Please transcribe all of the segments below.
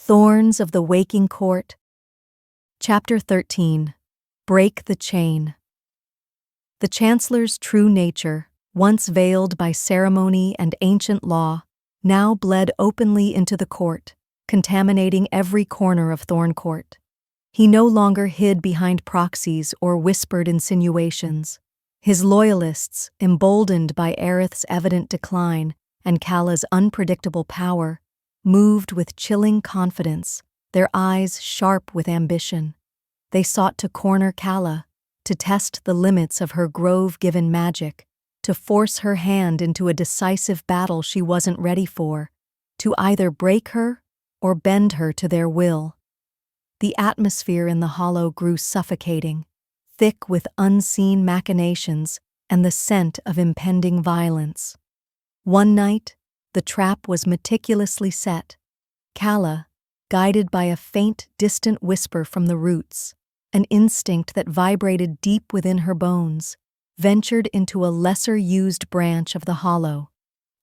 Thorns of the Waking Court. Chapter 13. Break the Chain. The Chancellor's true nature, once veiled by ceremony and ancient law, now bled openly into the court, contaminating every corner of Thornecourt. He no longer hid behind proxies or whispered insinuations. His loyalists, emboldened by Aerith's evident decline and Calla's unpredictable power, moved with chilling confidence, their eyes sharp with ambition. They sought to corner Calla, to test the limits of her grove-given magic, to force her hand into a decisive battle she wasn't ready for, to either break her or bend her to their will. The atmosphere in the hollow grew suffocating, thick with unseen machinations and the scent of impending violence. One night, the trap was meticulously set. Calla, guided by a faint, distant whisper from the roots, an instinct that vibrated deep within her bones, ventured into a lesser-used branch of the hollow,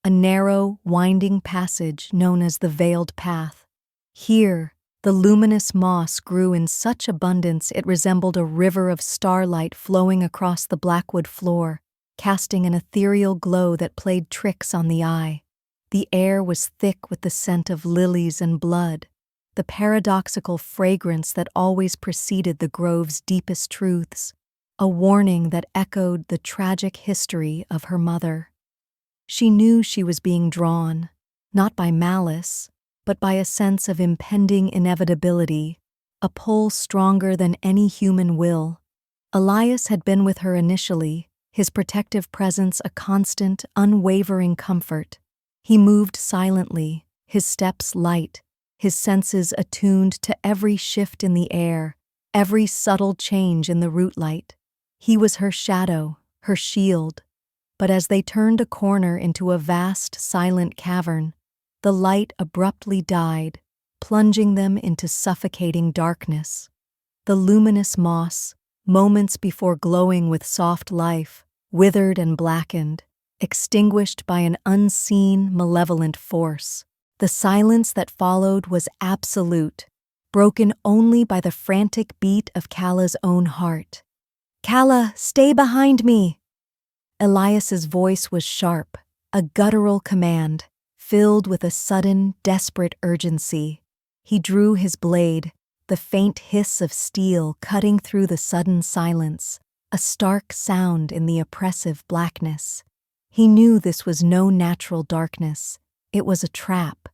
a narrow, winding passage known as the Veiled Path. Here, the luminous moss grew in such abundance it resembled a river of starlight flowing across the blackwood floor, casting an ethereal glow that played tricks on the eye. The air was thick with the scent of lilies and blood, the paradoxical fragrance that always preceded the grove's deepest truths, a warning that echoed the tragic history of her mother. She knew she was being drawn, not by malice, but by a sense of impending inevitability, a pull stronger than any human will. Elias had been with her initially, his protective presence a constant, unwavering comfort. He moved silently, his steps light, his senses attuned to every shift in the air, every subtle change in the root light. He was her shadow, her shield. But as they turned a corner into a vast, silent cavern, the light abruptly died, plunging them into suffocating darkness. The luminous moss, moments before glowing with soft life, withered and blackened, extinguished by an unseen, malevolent force. The silence that followed was absolute, broken only by the frantic beat of Calla's own heart. "Calla, stay behind me!" Elias's voice was sharp, a guttural command, filled with a sudden, desperate urgency. He drew his blade, the faint hiss of steel cutting through the sudden silence, a stark sound in the oppressive blackness. He knew this was no natural darkness. It was a trap.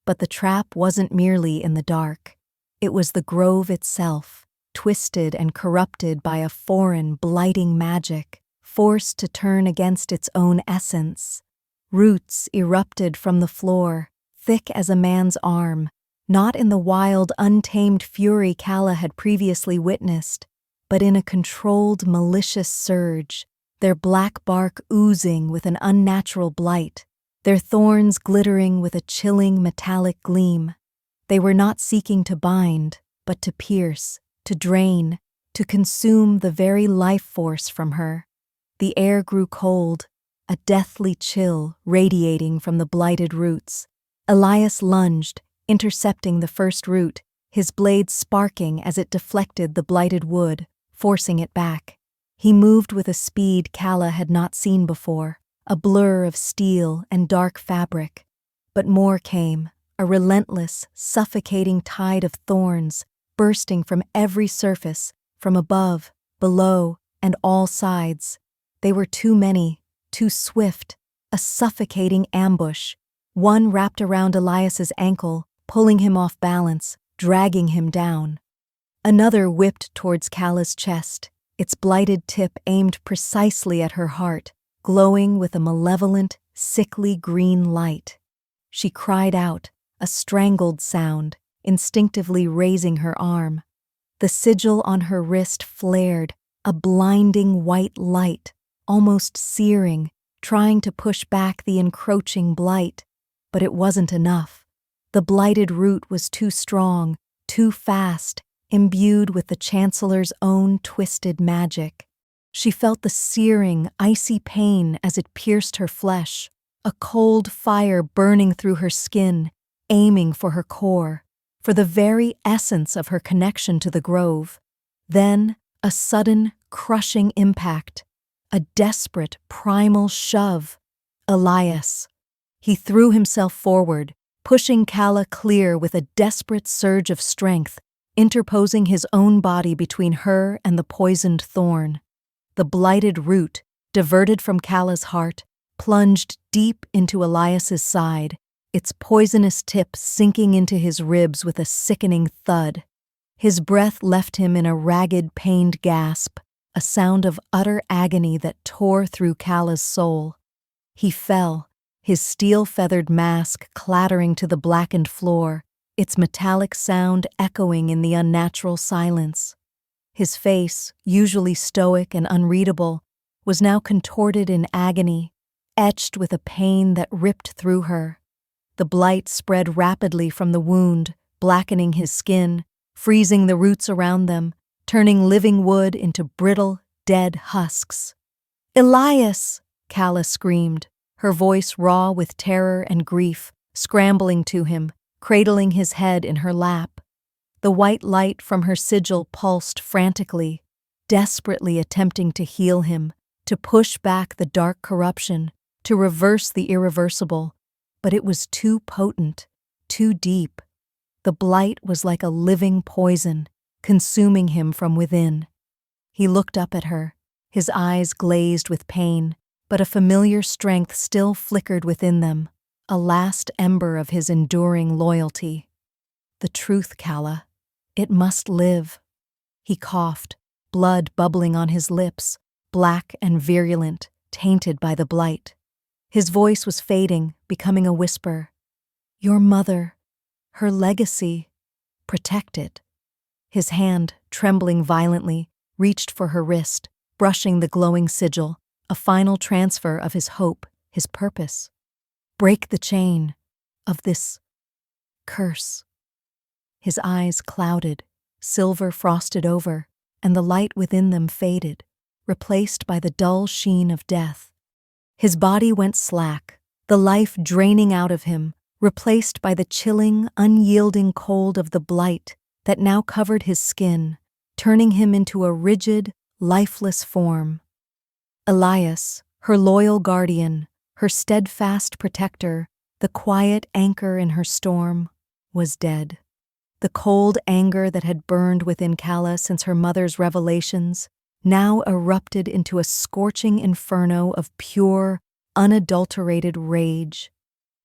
But the trap wasn't merely in the dark. It was the grove itself, twisted and corrupted by a foreign, blighting magic, forced to turn against its own essence. Roots erupted from the floor, thick as a man's arm, not in the wild, untamed fury Calla had previously witnessed, but in a controlled, malicious surge, their black bark oozing with an unnatural blight, their thorns glittering with a chilling metallic gleam. They were not seeking to bind, but to pierce, to drain, to consume the very life force from her. The air grew cold, a deathly chill radiating from the blighted roots. Elias lunged, intercepting the first root, his blade sparking as it deflected the blighted wood, forcing it back. He moved with a speed Calla had not seen before, a blur of steel and dark fabric. But more came, a relentless, suffocating tide of thorns, bursting from every surface, from above, below, and all sides. They were too many, too swift, a suffocating ambush. One wrapped around Elias's ankle, pulling him off balance, dragging him down. Another whipped towards Calla's chest, its blighted tip aimed precisely at her heart, glowing with a malevolent, sickly green light. She cried out, a strangled sound, instinctively raising her arm. The sigil on her wrist flared, a blinding white light, almost searing, trying to push back the encroaching blight. But it wasn't enough. The blighted root was too strong, too fast, imbued with the Chancellor's own twisted magic. She felt the searing, icy pain as it pierced her flesh, a cold fire burning through her skin, aiming for her core. for the very essence of her connection to the grove. Then, a sudden, crushing impact, a desperate, primal shove. Elias. He threw himself forward, pushing Calla clear with a desperate surge of strength, interposing his own body between her and the poisoned thorn. The blighted root, diverted from Calla's heart, plunged deep into Elias's side, its poisonous tip sinking into his ribs with a sickening thud. His breath left him in a ragged, pained gasp, a sound of utter agony that tore through Calla's soul. He fell, his steel-feathered mask clattering to the blackened floor, its metallic sound echoing in the unnatural silence. His face, usually stoic and unreadable, was now contorted in agony, etched with a pain that ripped through her. The blight spread rapidly from the wound, blackening his skin, freezing the roots around them, turning living wood into brittle, dead husks. "Elias!" Calla screamed, her voice raw with terror and grief, scrambling to him, cradling his head in her lap. The white light from her sigil pulsed frantically, desperately attempting to heal him, to push back the dark corruption, to reverse the irreversible. But it was too potent, too deep. The blight was like a living poison, consuming him from within. He looked up at her, his eyes glazed with pain, but a familiar strength still flickered within them, a last ember of his enduring loyalty. "The truth, Calla. It must live." He coughed, blood bubbling on his lips, black and virulent, tainted by the blight. His voice was fading, becoming a whisper. "Your mother, her legacy, protect it." His hand, trembling violently, reached for her wrist, brushing the glowing sigil, a final transfer of his hope, his purpose. "Break the chain of this curse." His eyes clouded, silver frosted over, and the light within them faded, replaced by the dull sheen of death. His body went slack, the life draining out of him, replaced by the chilling, unyielding cold of the blight that now covered his skin, turning him into a rigid, lifeless form. Elias, her loyal guardian, her steadfast protector, the quiet anchor in her storm, was dead. The cold anger that had burned within Calla since her mother's revelations now erupted into a scorching inferno of pure, unadulterated rage.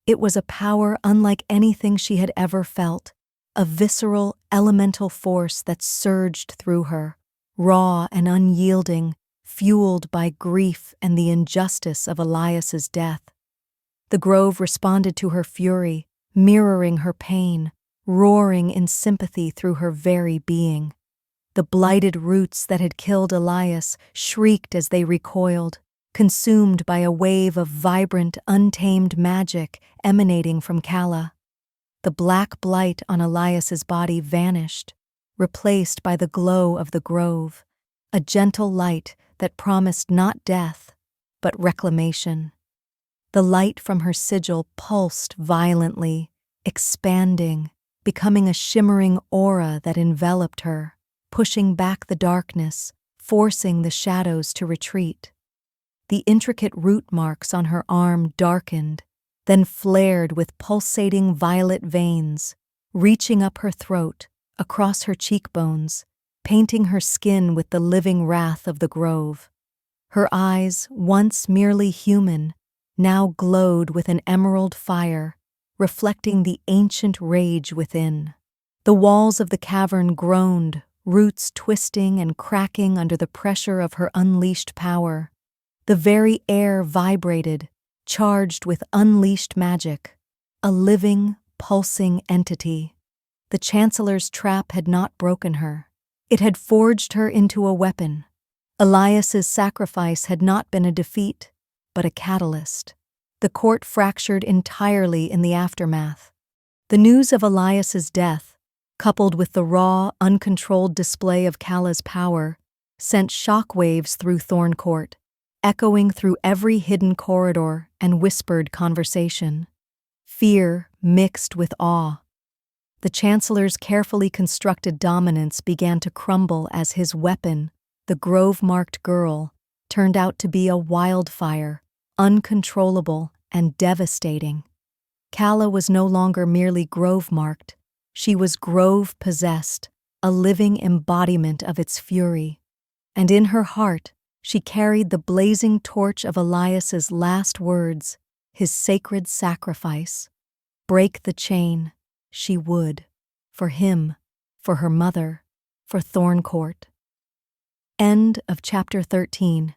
It was a power unlike anything she had ever felt, a visceral, elemental force that surged through her, raw and unyielding, fueled by grief and the injustice of Elias's death. The grove responded to her fury, mirroring her pain, roaring in sympathy through her very being. The blighted roots that had killed Elias shrieked as they recoiled, consumed by a wave of vibrant, untamed magic emanating from Calla. The black blight on Elias's body vanished, replaced by the glow of the grove, a gentle light that promised not death, but reclamation. The light from her sigil pulsed violently, expanding, becoming a shimmering aura that enveloped her, pushing back the darkness, forcing the shadows to retreat. The intricate root marks on her arm darkened, then flared with pulsating violet veins, reaching up her throat, across her cheekbones, painting her skin with the living wrath of the grove. Her eyes, once merely human, now glowed with an emerald fire, reflecting the ancient rage within. The walls of the cavern groaned, roots twisting and cracking under the pressure of her unleashed power. The very air vibrated, charged with unleashed magic, a living, pulsing entity. The Chancellor's trap had not broken her. It had forged her into a weapon. Elias's sacrifice had not been a defeat, but a catalyst. The court fractured entirely in the aftermath. The news of Elias's death, coupled with the raw, uncontrolled display of Calla's power, sent shockwaves through Thornecourt, echoing through every hidden corridor and whispered conversation. Fear mixed with awe. The Chancellor's carefully constructed dominance began to crumble as his weapon, the grove-marked girl, turned out to be a wildfire, uncontrollable and devastating. Calla was no longer merely grove-marked, she was grove-possessed, a living embodiment of its fury. And in her heart, she carried the blazing torch of Elias's last words, his sacred sacrifice. Break the chain, she would, for him, for her mother, for Thornecourt. End of chapter 13.